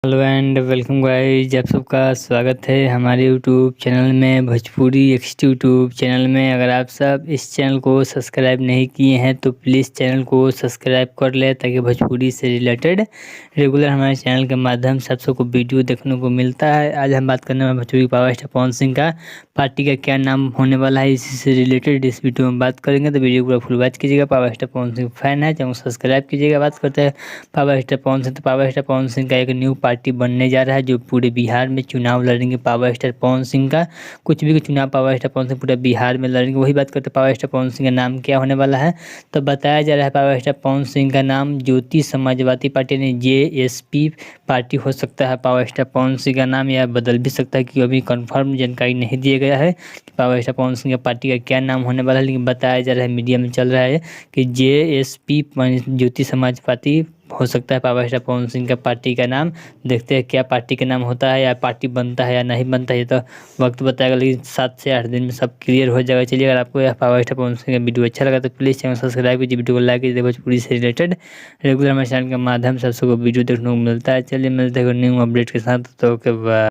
Hello and welcome guys, आप सबका स्वागत है हमारे यूट्यूब चैनल में भोजपुरी एक्स यूट्यूब चैनल में। अगर आप सब इस चैनल को सब्सक्राइब नहीं किए हैं तो प्लीज़ चैनल को सब्सक्राइब कर ले, ताकि भोजपुरी से रिलेटेड रेगुलर हमारे चैनल के माध्यम से आप सबको वीडियो देखने को मिलता है। आज हम बात करने वाले भोजपुरी पावर स्टार पवन सिंह का पार्टी का क्या नाम होने वाला है, इसी से रिलेटेड इस वीडियो में बात करेंगे। तो वीडियो पूरा फुल वॉच कीजिएगा। Power star Pawan Singh fan है चैनल सब्सक्राइब कीजिएगा। बात करते हैं पावर स्टार पवन सिंह। तो पावर स्टार पवन सिंह का एक न्यू पार्टी बनने जा रहा है, जो पूरे बिहार में चुनाव लड़ेंगे। पावर स्टार पवन सिंह का कुछ भी चुनाव पावर स्टार पवन सिंह पूरे बिहार में लड़ेंगे। वही बात करते हैं पावर स्टार पवन सिंह का नाम क्या होने वाला है। तो बताया जा रहा है पावर स्टार पवन सिंह का नाम ज्योति समाजवादी पार्टी यानी JSP पार्टी हो सकता है। पावर स्टार पवन सिंह का नाम या बदल भी सकता है, क्योंकि अभी कंफर्म जानकारी नहीं दिया गया है कि पावर स्टार पवन सिंह का पार्टी का क्या नाम होने वाला है। लेकिन बताया जा रहा है, मीडिया में चल रहा है कि JSP ज्योति समाज पार्टी हो सकता है पावर स्टार पवन सिंह का पार्टी का नाम। देखते हैं क्या पार्टी का नाम होता है, या पार्टी बनता है या नहीं बनता है, ये तो वक्त बताएगा। लेकिन 7 से 8 दिन में सब क्लियर हो जाएगा। चलिए, अगर आपको यह पावर स्टार पवन सिंह का वीडियो अच्छा लगा तो प्लीज़ चैनल सब्सक्राइब कीजिए, वीडियो को लाइक कीजिए। भोजपुरी से रिलेटेड रेगुलर हमारे चैनल के माध्यम से सबको वीडियो देखने को मिलता है। चलिए मिलते हैं न्यू अपडेट के साथ। तो ओके बाय।